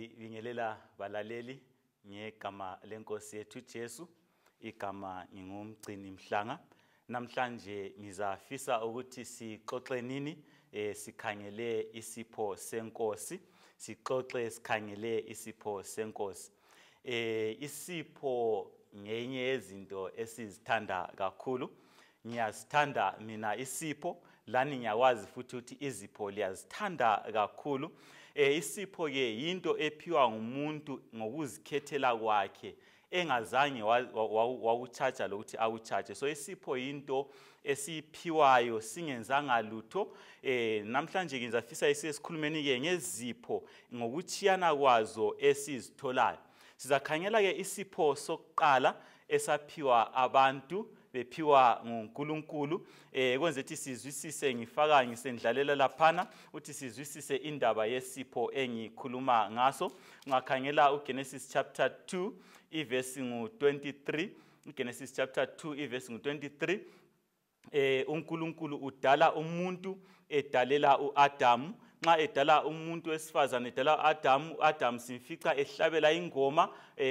Sibingelela balaleli ngegama lenkosi yethu Jesu, igama ngingumgcini Mhlanga. Namhlanje ngizafisa ukuthi sixoxe nini sikhangele isipho senkosi, sikhangele isipho senkosi. Isipho ngenye yezinto esizithanda kakhulu. Ngiyazithanda mina isipho, lani ngiyakwazi futhi ukuthi izipho liyazithanda kakhulu. Isipho ke yinto ephiwa ngumuntu ngokuzikhethela kwakhe, engazange wakuchacha lokuthi akuchache. So isipho yinto esiphiwayo singenzanga lutho. Namhlanje ngizafisa isikhulumeni ke ngezipho ngokuchiyana kwazo esizitholayo. Sizakhangela ke isipho sokuqala esaphiwa abantu bephiwa nguNkulunkulu. Kwenze ukuthi sizwisise, ngifaka ngisendlalela laphana ukuthi sizwisise indaba yesipho engikhuluma ngaso. Ungakhangela uGenesis chapter 2 iverse ngu-23. uGenesis chapter 2 iverse ngu-23. uNkulunkulu udala umuntu edalela uAdamu. Nxa edala umuntu wesifazane edala uAdamu simfica ehlabela ingoma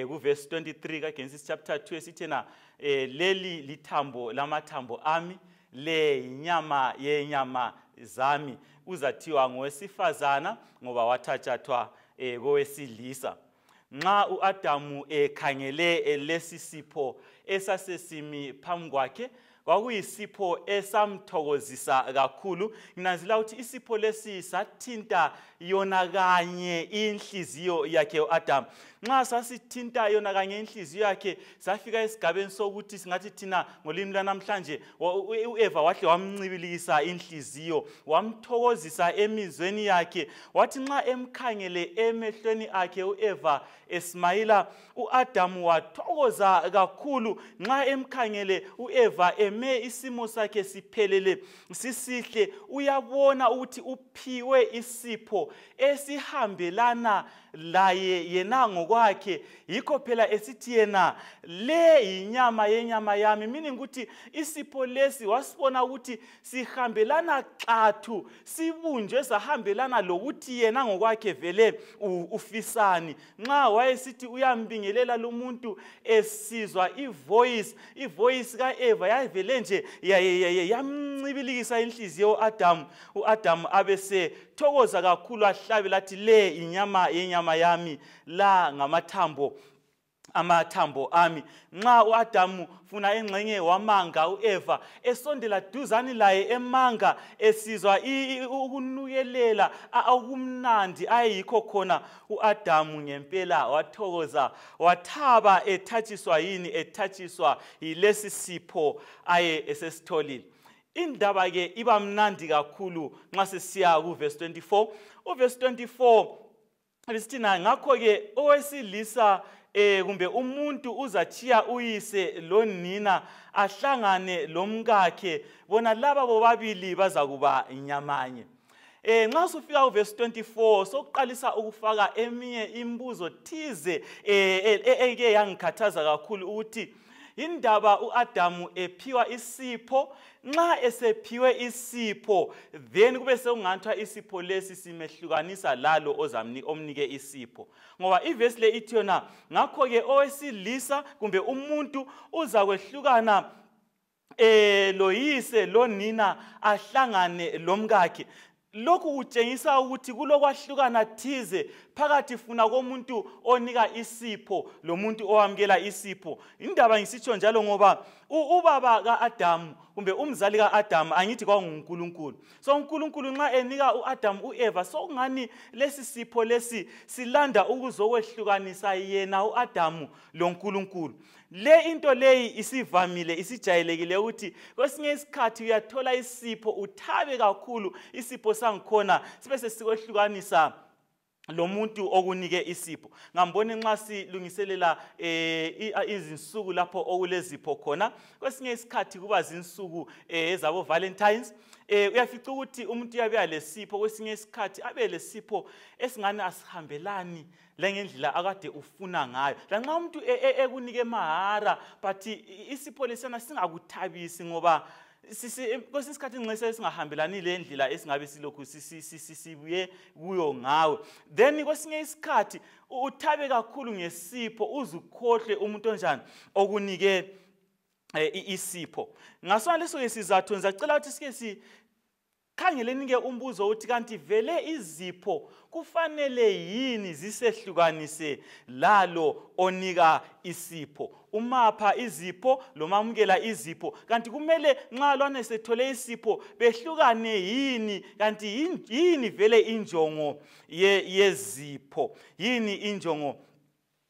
kuverse 23 kaGenesis chapter 2 esithena leli lithambo lamathambo ami, le inyama yenyama zami. Uzathiwa ngowesifazana ngoba wathathathwa kowesilisa. Nxa uAdamu ekhangele lesi sipho esasesimi phambi kwakhe, kwakuyisipho esamthokozisa kakhulu. Nginanzela ukuthi isipho lesi sathinta yona kanye inhliziyo yakhe uAdamu. Nxa sasithinta yona kanye inhliziyo yakhe, safika esigabeni sokuthi singathi thina ngolimi lwanamhlanje uEva wahle wamncibilikisa inhliziyo, wamthokozisa emizweni yakhe. Wathi nxa emkhangele emehlweni akhe uEva esmayila, uAdamu wathokoza kakhulu. Nxa emkhangele uEva eme isimo sakhe siphelele sisihle, uyabona ukuthi uphiwe isipho esihambelana laye yena ngokwakhe. Yikho phela esithi yena le inyama yenyama yami, meaning ukuthi isipho lesi wasibona ukuthi sihambelana xathu, sibunjwe sahambelana lokuthi yena ngokwakhe vele ufisani. Nxa wayesithi uyambingelela lumuntu esizwa ivoice kaEva yavele nje yamncibilikisa inhliziyo uAdamu. uAdamu abese thokoza kakhulu, ahlabela athi le inyama yenyama yami, la ngamathambo amathambo ami. Nxa uAdamu funa engxenye wamanga uEva, esondela duzani laye emanga, esizwa ukunukelela okumnandi ayikho khona, uAdamu ngempela wathokoza, wathaba ethatshiswa yini, ethatshiswa yilesi sipho aye esesitholile. Indaba ke iba mnandi kakhulu nxa sesiya kuverse 24. Uverse 24 lisithina ngakho ke owesilisa kumbe umuntu uzachiya uyise lonina ahlangane lomkakhe, bona laba bobabili bazakuba inyamanye. Nxa sufika kuverse 24 sokuqalisa ukufaka eminye imbuzo thize eke yangikhathaza kakhulu ukuthi indaba uAdamu ephiwa isipho. Nxa esephiwe isipho, then kube sekungathwa isipho lesi simehlukanisa lalo omnike isipho. Ngoba iverse le ithi yona ngakho ke owesilisa kumbe umuntu uzakwehlukana loyise lonina ahlangane lomkakhe. Lokhu kutshengisa ukuthi kulokwahlukana thize phakathi funa komuntu onika isipho lomuntu owamkela isipho. Indaba ngisitsho njalo ngoba ubaba kaAdamu kumbe umzali kaAdamu angithi kwakunguNkulunkulu. So uNkulunkulu nxa enika uAdamu uEva, sokungani lesi sipho lesi silanda ukuzokwehlukanisa yena uAdamu loNkulunkulu. Le into leyi isivamile, isijayelekile ukuthi kwesinye isikhathi uyathola isipho uthabe kakhulu, isipho sangikhona sibe sesikwehlukanisa lo muntu okunike isipho. Ngambone nxa silungiselela izinsuku lapho okulezipho khona, kwesinye isikhathi kuba zinsuku ezabo Valentines. Uyafica ukuthi umuntu uyabe lesipho, kwesinye isikhathi abe lesipho esingani asihambelani lengendlela akade ufuna ngayo. Lanxa umuntu ekunike mahara, but isipho lesana singakuthabisi ngoba kwesinye isikhathi ingcese singahambelani le ndlela esingabe silokhu sibuye kuyo ngawe. Then kwesinye isikhathi uthabe kakhulu ngesipho uzukhohle umuntu onjani okunike isipho. Ngasona leso ke sizathu ngizacela ukuthi sike khangeleni ke umbuzo uthi kanti vele izipho kufanele yini zisehlukanise lalo onika isipho. Umapha izipho lomamukela izipho kanti kumele nxa lwana sethole isipho behlukane yini kanti yini vele injongo yezipho yini injongo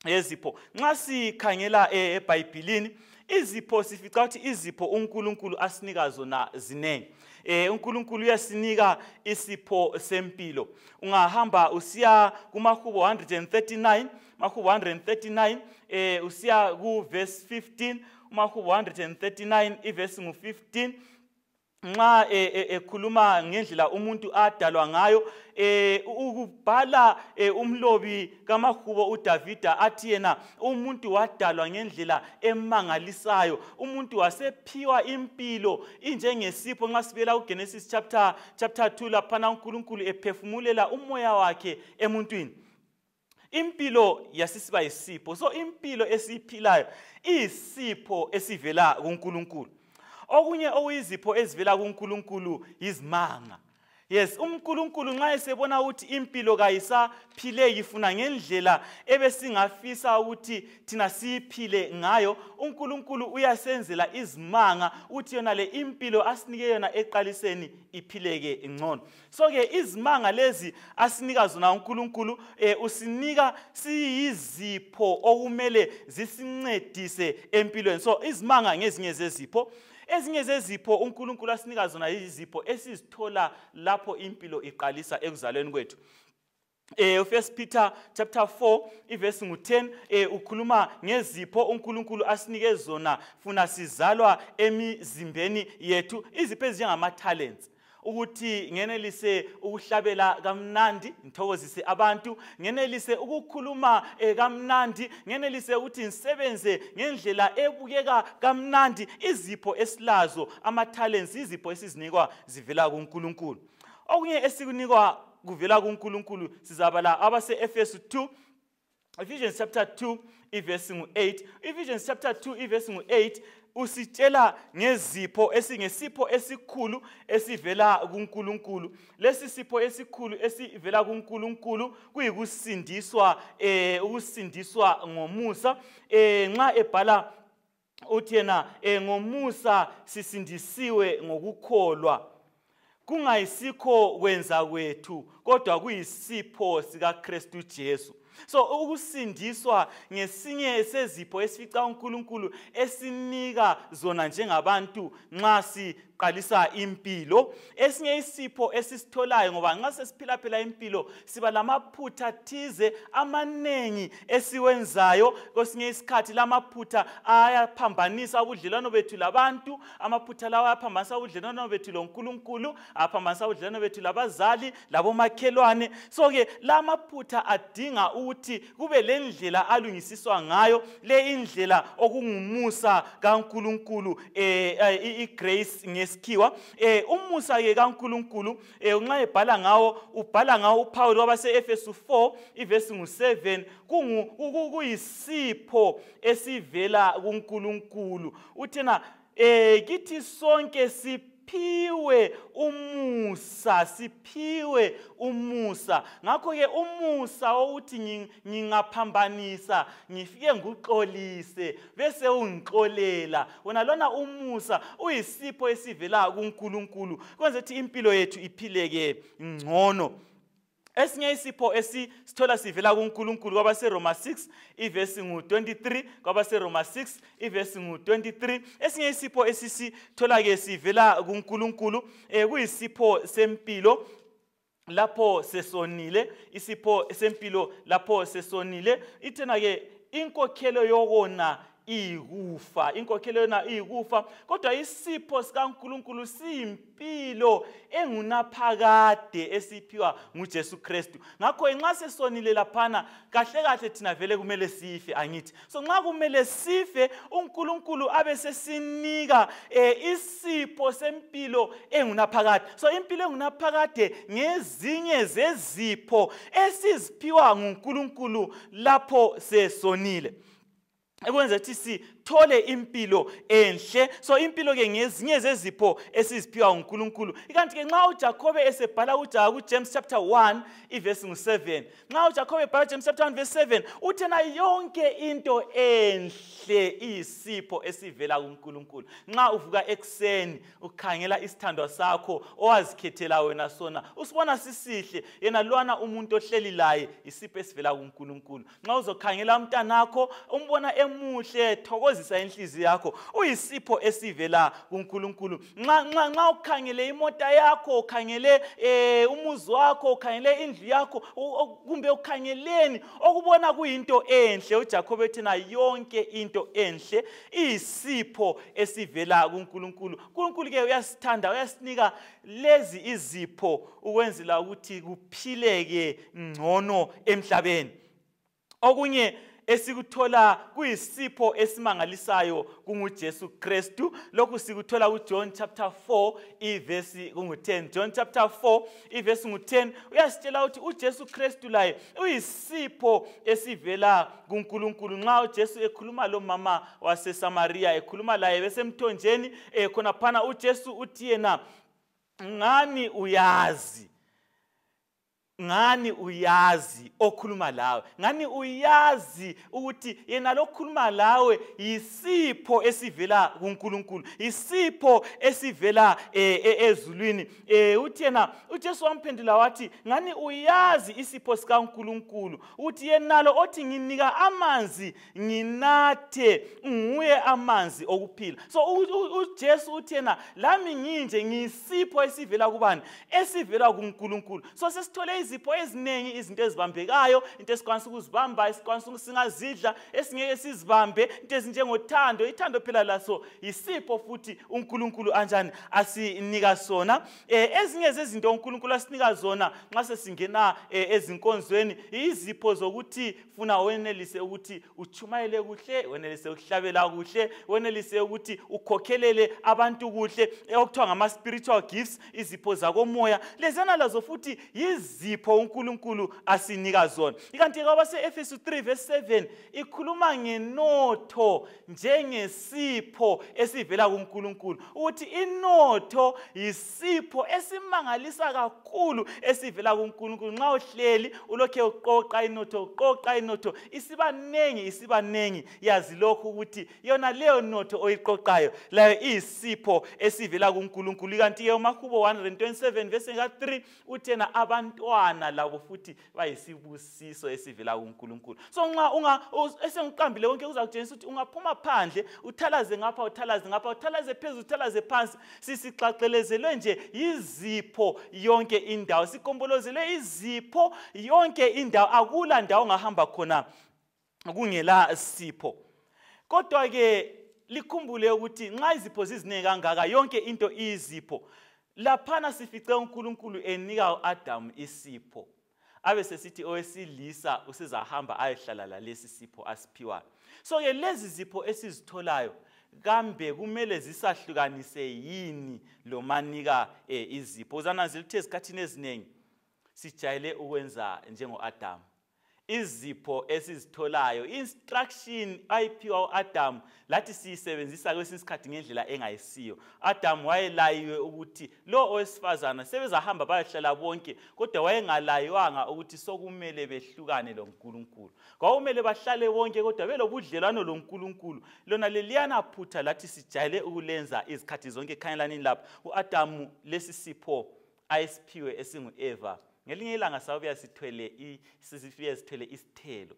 yezipho. Nxa sikhangela eBhayibhelini izipho sifica ukuthi izipho uNkulunkulu asinika zona zinengi. uNkulunkulu uyasinika isipho sempilo. Ungahamba usiya kuMahubo 139, Mahubo 139 usiya ku verse 15, uMahubo 139 iverse ngu15. Nxa ekhuluma ngendlela umuntu adalwa ngayo, ukubhala umlobi kaMahubo uDavida athi yena umuntu wadalwa ngendlela emangalisayo, umuntu wasephiwa impilo injengesipho. Nxa sibela kuGenesis chapter 2 lapha uNkulunkulu ephefumulela umoya wakhe emuntwini, impilo yasisiba isipho. So impilo esiphilayo isipho esivela kuNkulunkulu. Okunye okuyizipho ezivela kuNkulunkulu izimanga. Yes, uNkulunkulu nxa esebona ukuthi impilo kayisaphileki ifuna ngendlela ebesingafisa ukuthi thina siphile ngayo, uNkulunkulu uyasenzela izimanga uthi yona le impilo asinike yona eqaliseni iphileke ngcono. So ke izimanga lezi asinika zona uNkulunkulu usinika siyizipho okumele zisincedise empilweni. So izimanga ngezinye zezipho. Ezinye zezipho uNkulunkulu asinika zona izipho esizithola lapho impilo iqalisa ekuzalweni kwethu. First Peter chapter 4 iverse ngu10 ukhuluma ngezipho uNkulunkulu asinike zona funa sizalwa emizimbeni yethu, izipho ezinjengama talents. Ukuthi ngenelise ukuhlabela kamnandi ngithokozise abantu, ngenelise ukukhuluma kamnandi, ngenelise ukuthi ngisebenze ngendlela ebukeka kamnandi. Izipho esilazo ama talents izipho esizinikwa zivela kuNkulunkulu. Okunye esikunikwa kuvela kuNkulunkulu sizabala abase Efesu 2, Ephesians chapter 2 iverse ngu8. Ephesians chapter 2 iverse ngu8 usitshela ngezipho esingesipho esikhulu esivela kuNkulunkulu. Lesi sipho esikhulu esivela kuNkulunkulu kuyikusindiswa ukusindiswa ngomusa. Nxa ebhala uthi yena ngomusa sisindisiwe ngokukholwa, kungayisikho kwenza kwethu kodwa kuyisipho sika Kristu Jesu. So ukusindiswa ngesinye sezipho esifica uNkulunkulu esinika zona njengabantu nxa siqalisa impilo. Esinye isipho esisitholayo ngoba nxa sesiphila phela impilo siba lamaphutha thize amanengi esiwenzayo. Kwesinye isikhathi lamaphutha ayaphambanisa ubudlelwano bethu labantu, amaphutha lawa ayaphambanisa ubudlelwano bethu loNkulunkulu, ayaphambanisa ubudlelwano bethu labazali labomakhelwane. So ke lamaphutha adinga ukuthi kube lendlela alungisiswa ngayo, le indlela okungumusa kaNkulunkulu, igrace ngesikhiwa. Umusa ke kaNkulunkulu nxa ebhala ngawo ubhala ngawo uPaul wabase Efesu 4 iverse ngu7 kuyisipho esivela kuNkulunkulu. Uthina kithi sonke siphiwe umusa. Ngakho ke umusa ukuthi ngingaphambanisa ngifike nguxolise bese ungixolela, wona lona umusa uyisipho esivela kuNkulunkulu kwenza ukuthi impilo yethu iphileke ngcono. Esinye isipho esithola sivela kuNkulunkulu kwabase Roma 6 iverse ngu23, kwabase Roma 6 iverse ngu23. Esinye isipho esisithola ke sivela kuNkulunkulu kuyisipho sempilo lapho sesonile, isipho sempilo lapho sesonile. Ithena ke inkokhelo yokona iyikufa, inkokhelo yona iyikufa, kodwa isipho sikaNkulunkulu siyimpilo engunaphakade esiphiwa nguJesu Kristu. Ngakho nxa sesonile laphana kahle kahle thina vele kumele sife, angithi? So nxa kumele sife, uNkulunkulu abe sesinika isipho sempilo engunaphakade. So impilo engunaphakade ngezinye zezipho esiziphiwa nguNkulunkulu lapho sesonile, ekwenza ukuthi sithole impilo enhle. So impilo ke ngezinye zezipho esiziphiwa nguNkulunkulu. Ikanti ke nxa uJakobe esebhala kuJames chapter 1 iverse 7, nxa uJakobe ebhala James chapter 1 verse 7, uthena yonke into enhle iyisipho esivela kuNkulunkulu. Nxa uvuka ekseni ukhangela isithandwa sakho owazikhethela wena sona, usibona sisihle, yena lwana umuntu ohleli laye isipho esivela kuNkulunkulu. Nxa uzokhangela umntanakho umbona emuhle, thokozisa inhliziyo yakho, uyisipho esivela kuNkulunkulu. Nxa ukhangele imota yakho, ukhangele umuzi wakho, ukhangele indlu yakho, kumbe ukhangeleni okubona kuyinto enhle, uJakobe ethena yonke into enhle iyisipho esivela kuNkulunkulu. uNkulunkulu ke uyasithanda, uyasinika lezi izipho ukwenzela ukuthi kuphileke ngcono emhlabeni. Okunye esikuthola kuyisipho esimangalisayo kunguJesu Kristu. Lokhu sikuthola kuJohn chapter 4 iverse kungu-10. John chapter 4 iverse ngu-10 uyasitshela ukuthi uJesu Kristu laye uyisipho esivela kuNkulunkulu. Nxa uJesu ekhuluma lo mama waseSamaria, ekhuluma laye besemthonjeni, khonaphana uJesu uthi yena, ngani uyazi okhuluma lawe, ngani uyazi ukuthi yena lokhuluma lawe yisipho esivela kuNkulunkulu, yisipho esivela ezulwini. Uthi yena, uJesu wamphendula wathi, ngani uyazi isipho sikaNkulunkulu, uthi yenalo othi nginika amanzi nginathe nguye amanzi okuphila. So uJesu uthi yena, lami nginje ngiyisipho esivela kubani? Esivela kuNkulunkulu. So sesithole izipho eziningi, izinto ezibambekayo, into esikwanisa ukuzibamba, esikwanisa ukusingazidla, esingeke sizibambe, into ezinjengothando. Ithando phela laso yisipho futhi uNkulunkulu anjani asinika sona. Ezinye zezinto uNkulunkulu asinika zona nxa sesingena ezinkonzweni, izipho zokuthi funa wenelise ukuthi uchumayele kuhle, wenelise ukuhlabela kuhle, wenelise ukuthi ukhokhelele abantu kuhle, okuthiwa ngama spiritual gifts, izipho zakomoya. Lezana lazo futhi yizipho uNkulunkulu asinika zona. Ikanti kwabase Efesu 3 verse 7 ikhuluma ngenotho njengesipho esivela kuNkulunkulu, ukuthi inotho yisipho esimangalisa kakhulu esivela kuNkulunkulu. Nxa uhleli ulokhe uqoqa inotho, isiba nengi, yazi lokhu ukuthi yona leyo notho oyiqoqayo layo iyisipho esivela kuNkulunkulu. Ikanti ke uMakhubo 127 verse 3 uthena abantwana labo futhi bayisibusiso esivela kuNkulunkulu. So nxa esengiqambile konke uzakutshengisa ukuthi ungaphuma phandle uthalaze ngapha, uthalaze ngapha, uthalaze phezulu, uthalaze phansi, sisixaqelezelwe nje yizipho yonke indawo, sikombolozelwe izipho yonke indawo, akula ndawo ongahamba khona kungela sipho. Kodwa ke likhumbule ukuthi nxa izipho ziziningi kangaka, yonke into izipho, laphana sifice uNkulunkulu enika uAdam isipho, abe sesithi owesilisa usezahamba ayehlala lalesi sipho asiphiwayo. So ke lezi zipho esizitholayo kambe kumele zisahlukanise yini lo manika izipho? Uzananzela ukuthi ezikhathini eziningi sijayele ukwenza njengoAdam. Izipho esizitholayo, instruction ayiphiwa uAdam, lathi siyisebenzisa kwesinye isikhathi ngendlela engayisiyo. Adam wayelayiwe ukuthi lo owesifazana sebezahamba bayehlala bonke, kodwa wayengalayiwanga ukuthi sokumele behlukane loNkulunkulu. Kwakumele bahlale bonke kodwa belobudlelwano loNkulunkulu. Lona leliyana phutha lathi sijayele ukulenza izikhathi zonke. Khanyelanini lapha, uAdam lesi sipho ayisiphiwe esingu-Eva, ngelinye ilanga sabuya sithwele isithelo.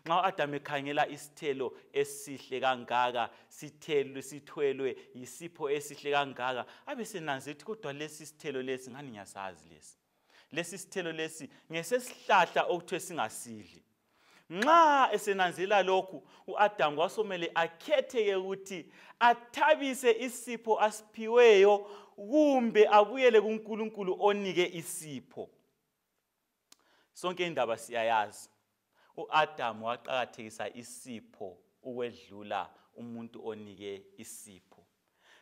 Nxa uAdam ekhangela isithelo esihle kangaka, sithwelwe yisipho esihle kangaka, abe senanzela ukuthi kodwa lesi sithelo lesi ngani ngiyasazi lesi sithelo lesi ngesesihlahla okuthiwe singasidli. Nxa esenanzela lokhu uAdam kwasomele akhetheke ukuthi athabise isipho asiphiweyo kumbe abuyele kuNkulunkulu onike isipho. Sonke indaba siyayazi. uAdam waqakathekisa isipho ukwedlula umuntu onike isipho.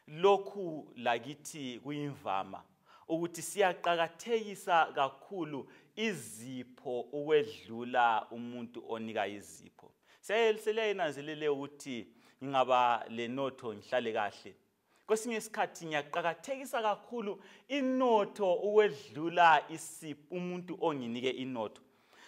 Lokhu lakithi kuyimvama ukuthi siyaqakathekisa kakhulu izipho ukwedlula umuntu onika izipho. Seliyayinanzelele ukuthi ngingaba lenotho ngihlale kahle. Kwesinye isikhathi ngiyaqakathekisa kakhulu inotho ukwedlula isipho umuntu onginike inotho.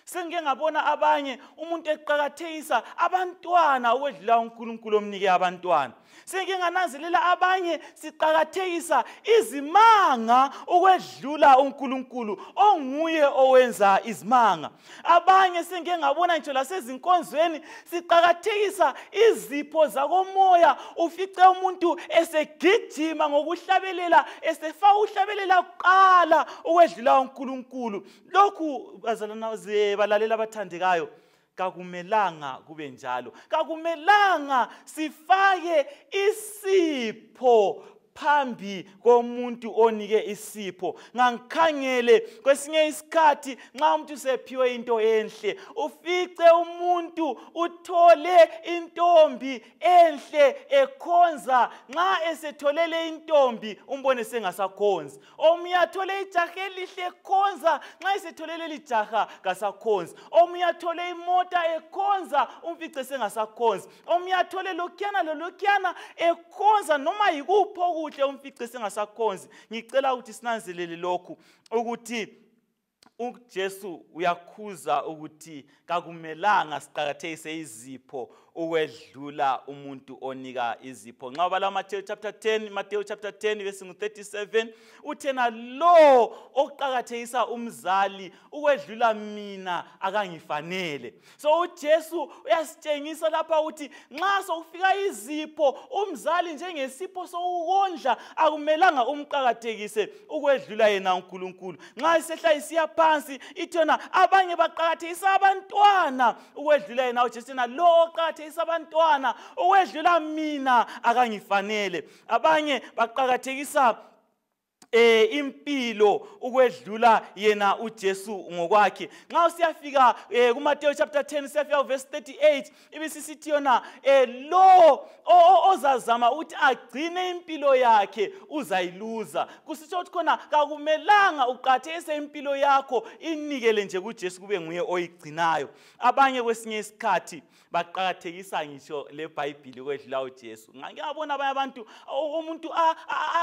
Sengike ngabona abanye umuntu eqakathekisa abantwana ukwedlula uNkulunkulu omnike abantwana. Sengike ngananzelela abanye siqakathekisa izimanga ukwedlula uNkulunkulu onguye owenza izimanga. Abanye sengike ngabona nje lasezinkonzweni siqakathekisa izipho zakomoya, ufice umuntu esegijima ngokuhlabelela esefaka uhlabelela kuqala ukwedlula uNkulunkulu. Lokhu bazalana balalela abathandekayo, kakumelanga kube njalo. Kakumelanga sifake isipho phambi komuntu onike isipho. Ngangikhangele kwesinye isikhathi nxa umuntu sephiwe into enhle, ufice umuntu uthole intombi enhle ekhonza. Nxa esetholele intombi umbone sengasakhonzi. Omunye athole ijaha elihle ekhonza, nxa esetholele lijaha kasakhonzi. Omunye athole imota ekhonza, umfice sengasakhonzi. Omunye athole lokhuyana lolokhuyana ekhonza, noma yikupho kuhle umfice sengasakhonzi. Ngicela ukuthi sinanzelele lokhu ukuthi uJesu uyakhuza ukuthi kakumelanga siqakathekise izipho ukwedlula umuntu onika izipho. Nxa ubala Matthew chapter 10 verse 37 uthena lo oqakathekisa umzali ukwedlula mina akangifanele. So uJesu uyasitshengisa lapha ukuthi nxa sokufika izipho umzali njengesipho sokukondla akumelanga umqakathekise ukwedlula yena uNkulunkulu. Nxa isehla isiya phansi ithona abanye baqakathekisa abantwana ukwedlula yena uJesu, lo oqakathekisa abantwana ukwedlula mina akangifanele. Abanye baqakathekisa impilo ukwedlula yena uJesu ngokwakhe. Nxa siyafika kuMateyu chapter 10 siyafika verse 38 ibisisithi yona lo ozazama ukuthi agcine impilo yakhe uzayiluza. Kusitsho ukuthi khona kakumelanga uqakathekise impilo yakho, inikele nje kuJesu kube nguye oyigcinayo. Abanye kwesinye isikhathi baqakathekisa ngisho leBhayibheli ukwedlula uJesu. Ngiyabona abanye abantu umuntu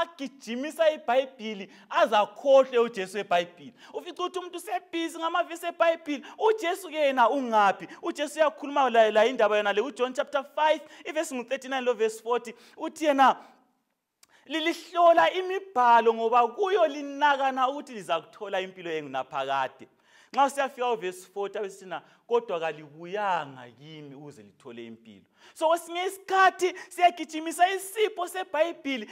agijimisa iBhayibheli azakhohle uJesu eBhayibheli. Ufica ukuthi umuntu sebhizi ngamavesi eBhayibheli, uJesu yena ungaphi? uJesu uyakhuluma la indaba yona le uJohn chapter 5 verse 39 lo verse 40 uthi yena lilihlola imibhalo ngoba kuyo linakana ukuthi lizakuthola impilo engunaphakade. Nxa siyafika verse 40 abesina kodwa kalibuyanga kimi ukuze lithole impilo. So kwesinye isikhathi siyagijimisa isipho seBhayibheli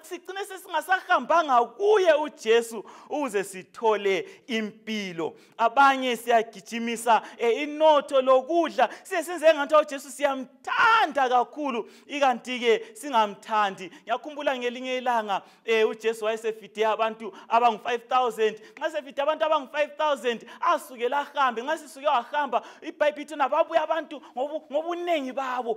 sigcine sesingasahambanga kuye uJesu ukuze sithole impilo. Abanye siyagijimisa inotho lokudla, siyenze ngathi uJesu siyamthanda kakhulu ikanti ke singamthandi. Ngiyakhumbula ngelinye ilanga uJesu wayesefide abantu abangu 5000. Nxa sefide abantu abangu 5000 asukela ahambe. Nxa sisuke wahamba iBhayibheli ithi nababuya abantu ngobunengi babo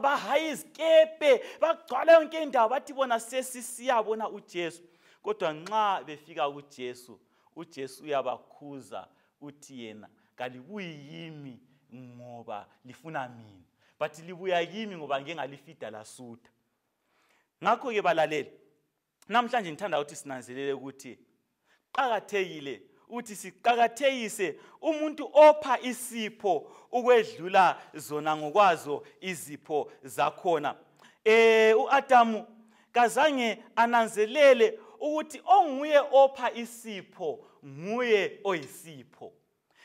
bahaye izikepe bagcwala yonke indawo bathi bona sesisiyabona uJesu. Kodwa nxa befika kuJesu, uJesu uyabakhuza uthi yena kalibuyi yimi ngoba lifuna mina, but libuya kimi ngoba ngeke ngalifida lasutha. Ngakho ke balaleli, namhlanje ngithanda ukuthi sinanzelele ukuthi qakathekile uthi siqakathekise umuntu opha isipho ukwedlula zona ngokwazo izipho zakhona. uAdamu kazange ananzelele ukuthi onguye opha isipho nguye oyisipho.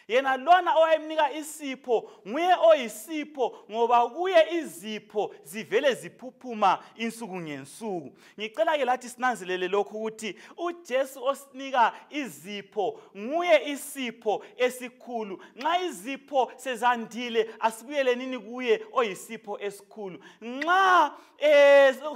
Yena lona owayemnika isipho nguye oyisipho ngoba kuye izipho zivele ziphuphuma insuku ngensuku. Ngicela ke lathi sinanzelele lokho ukuthi uJesu osinika izipho nguye isipho esikhulu. Nxa izipho sezandile asibuyele nini kuye oyisipho esikhulu. Nxa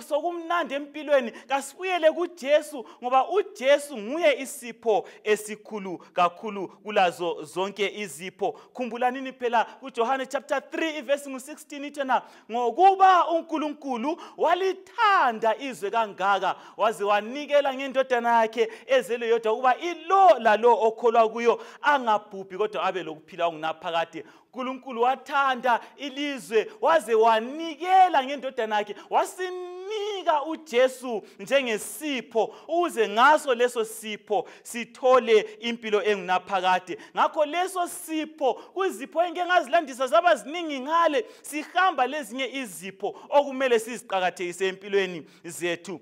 sokumnandi empilweni kasibuyele kuJesu ngoba uJesu nguye isipho esikhulu kakhulu kulazo zonke izipho. Khumbulanini phela kuJohane chapter 3 verse 16 ithena ngokuba uNkulunkulu walithanda izwe kangaka waze wanikela ngendodana yakhe ezelwe yodwa ukuba ilo lalo okholwa kuyo angabhubhi kodwa abe lokuphila okungaphakade. uNkulunkulu wathanda ilizwe waze wanikela ngendodana yakhe wasinika uJesu njengesipho ukuze ngaso leso sipho sithole impilo engunaphakade. Ngakho leso sipho kuzipho engeke ngazilandisa zaba ziningi ngale sihamba lezinye izipho okumele siziqhakathekise empilweni zethu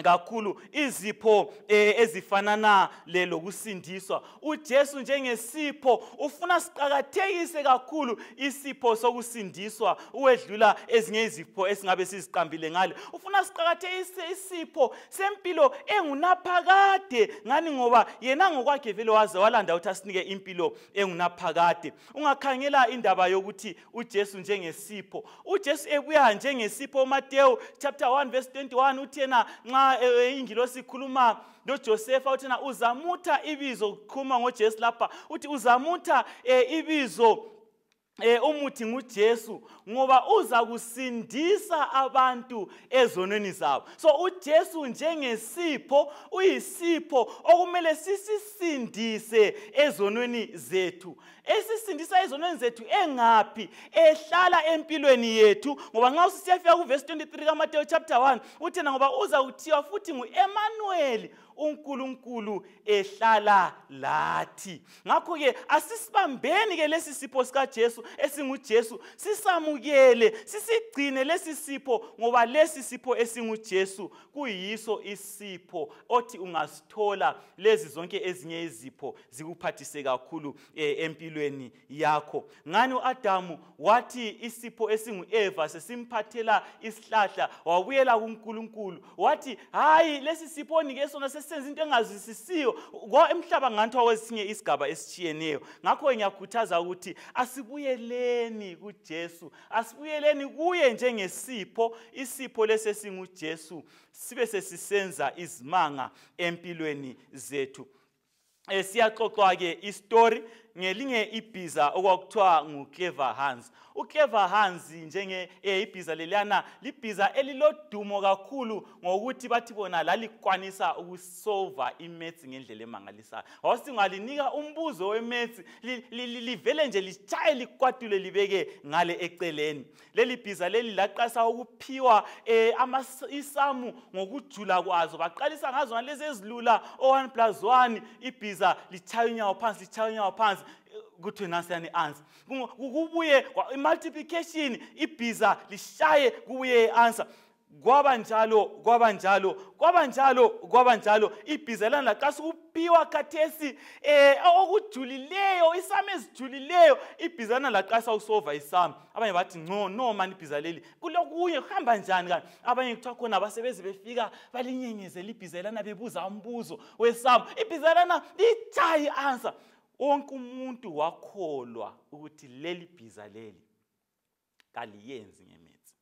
kakhulu izipho ezifanana lokusindiswa. uJesu njengesipho ufuna siqhakathekise kakhulu isipho sokusindiswa uwedlula ezinye izipho esingabe siziqambile ngale. Ufuna siqhakathekise isipho sempilo engunaphakade ngani ngoba yena ngokwakhe vele waze walanda ukuthi asinike impilo engunaphakade. Ungakhangela indaba yokuthi uJesu njengesipho. uJesu ebuya njengesipho uMateyu chapter 1 verse 21 uthi yena ingilosi ikhuluma noJosefa uthina uzamutha ibizo kukhuluma ngoJesu lapha uthi uzamutha ibizo umuthi nguJesu ngoba uza kusindisa abantu ezonweni zabo. So uJesu njengesipho uyisipho okumele sisindise ezonweni zethu. Esisindisa ezonweni zethu engaphi? Ehlala empilweni yethu ngoba nxa usiyafika ku verse 23 kaMateyu chapter 1 uthena ngoba uza kuthiwa futhi nguEmmanuel uNkulunkulu ehlala lathi. Ngakho ke asisibambeni ke lesi sipho sika Jesu esinguJesu sisamukele sisigcine lesi sipho ngoba lesi sipho esinguJesu kuyiso isipho othi ungasithola lezi zonke ezinye izipho zikuphathise kakhulu empilweni yakho. Ngani uAdamu wathi isipho esinguEva sesimphathela isihlahla wabuyela kuNkulunkulu wathi hayi lesi sipho onike sona senza into engazwisisiyo emhlaba nganthiwa kwesinye isigaba esichiyeneyo. Ngakho ngiyakhuthaza ukuthi asibuyeleni kuJesu, asibuyeleni kuye njengesipho, isipho lesesinguJesu sibe sesisenza izimanga empilweni zethu. Siyaxoxwa ke istory ngelinye ibhiza okwakuthiwa nguClever Hans. uClever Hans njenge ibhiza leliyana libhiza elilodumo kakhulu ngokuthi bathi bona lalikwanisa ukusolve imaths ngendlela emangalisayo. Wasingalinika umbuzo wemaths livele nje lichaye likwatule libeke ngale eceleni. Leli bhiza leli laqasa ukuphiwa isamu ngokujula kwazo. Baqalisa ngazo ngalezi ezilula o1 + 1 ibhiza lichaye unyawo phansi lichaye unyawo phansi kuthi nasiyani answer. Kubuye multiplication ibhiza lishaye kubuye answer. Kwaba njalo ibhiza lana laqasa ukuphiwa khathesi okujulileyo isamu ezijulileyo ibhiza lana laqasa ukusolve isamu. Abanye bathi no mani ibhiza leli kulokunye kuhamba njani kanti abanye kuthiwa khona abasebenzi befika balinyenyezela ibhiza lana bebuza umbuzo wesamu ibhiza lana lichaye answer. Wonke umuntu wakholwa ukuthi leli bhiza leli kaliyenzi ngemaths.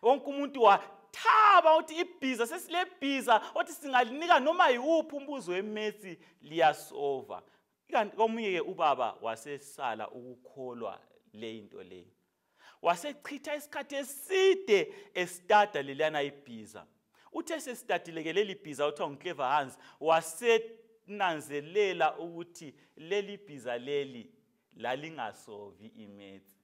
Wonke umuntu wathaba ukuthi ibhiza sesilebhiza othi singalinika noma yiwuphi umbuzo wemaths liyasolve. Kanti komunye ke ubaba wasesala ukukholwa le into le. Wasechitha isikhathi eside estada leliyana ibhiza. Uthe sesitadile ke leli bhiza uthiwa nguClever Hans nanzelela ukuthi leli bhiza leli lalingasolve imaths,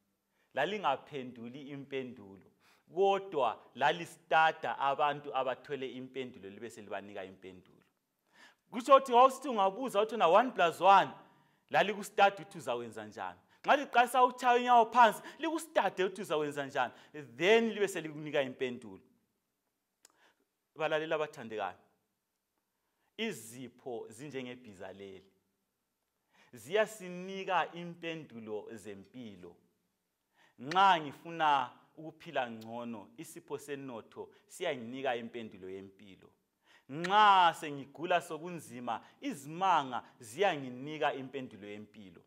lalingaphenduli impendulo, kodwa lalistada abantu abathole impendulo libe selibanika impendulo. Kusho ukuthi wawusithi ungabuza uthi na 1 + 1 lalikustada ukuthi uzawenza njani. Nxa liqalisa ukuchaya unyawo phansi likustade ukuthi uzawenza njani, then libe selikunika impendulo. Balalela abathandekayo, izipho zinjengebhiza leli. ziyasinika impendulo zempilo. Nxa ngifuna ukuphila ngcono, isipho senotho siyanginika impendulo yempilo. Nxa sengigula sokunzima, izimanga ziyanginika impendulo yempilo.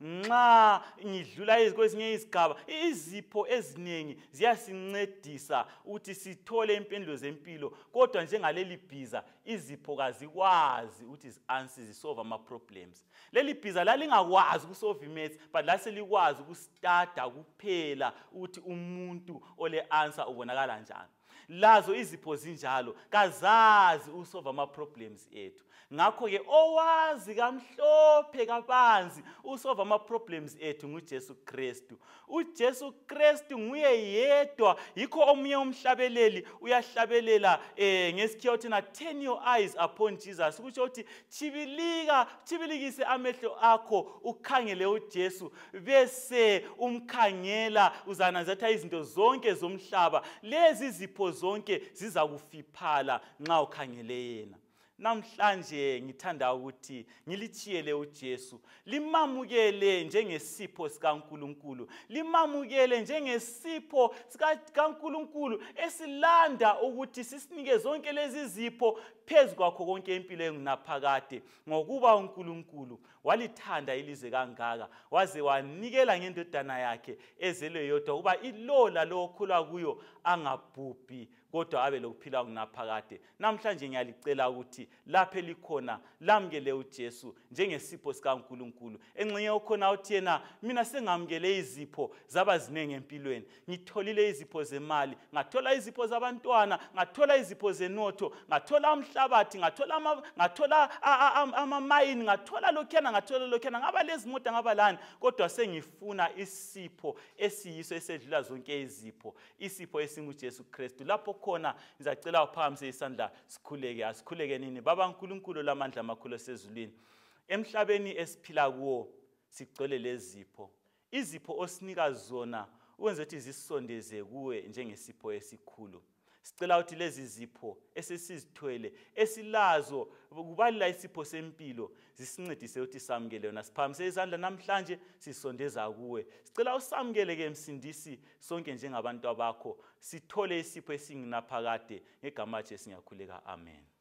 Nxa ngidlula kwezinye izigaba, izipho eziningi ziyasincedisa ukuthi sithole impendulo zempilo. Kodwa njengaleli bhiza, izipho kazikwazi ukuthi zisolve ama problems. Leli bhiza lalingakwazi ukusolve imaths, but laselikwazi ukustada kuphela ukuthi umuntu ole answer ubonakala njani. Lazo izipho zinjalo kazazi usolve ama problems ethu. Ngakho ke owazi kamhlophe kabanzi usolve ama problems ethu nguJesu Kristu. uJesu Kristu nguye yedwa, yikho omunye umhlabeleli uyahlabelela ngesikhiwa uthina turn your eyes upon Jesus, kusho ukuthi chibilikise amehlo akho ukhangele uJesu, bese umkhangela uzananzetha izinto zonke zomhlaba. Lezi zipho zonke ziza kufiphala nxa ukhangele yena. Namhlanje ngithanda ukuthi ngilichiyele uJesu, limamukele njengesipho sikaNkulunkulu, limamukele njengesipho sikaNkulunkulu esilanda ukuthi sisinike zonke lezi zipho phezu kwakho konke impilo engunaphakade, ngokuba uNkulunkulu walithanda ilizwe kangaka waze wanikela ngendodana yakhe ezelwe yodwa ukuba ilo lalo okhulwa kuyo angabhubhi kodwa abe lokuphila okunaphakade. Namhlanje ngiyalicela ukuthi lapho elikhona lamukele uJesu njengesipho sikaNkulunkulu. Enxenye ukhona uthi yena mina sengamukele izipho zaba zinenge empilweni, ngitholile izipho zemali, ngathola izipho zabantwana, ngathola izipho zenotho, ngathola umhlabathi, ngathola amamayini, ngathola lokhena, ngaba lezi moto ngaba lani, kodwa sengifuna isipho esiyiso esedlula zonke izipho, isipho esinguJesu Kristu. Lapho khona ngizacela uphakamise isandla sikhuleke. Asikhuleke nini? Baba uNkulunkulu lamandla amakhulu esezulwini, emhlabeni esiphila kuwo sigcwele lezipho, izipho osinika zona uwenze ukuthi zisondeze kuwe njengesipho esikhulu. Sicela ukuthi lezi zipho esesizithwele esilazo kubalila isipho sempilo zisincedise ukuthi samukele yona. Siphamise izandla namhlanje sisondeza kuwe. Sicela usamukele ke Msindisi sonke njengabantu bakho, sithole isipho esingunaphakade ngegama laJesu ngiyakhuleka. Amen.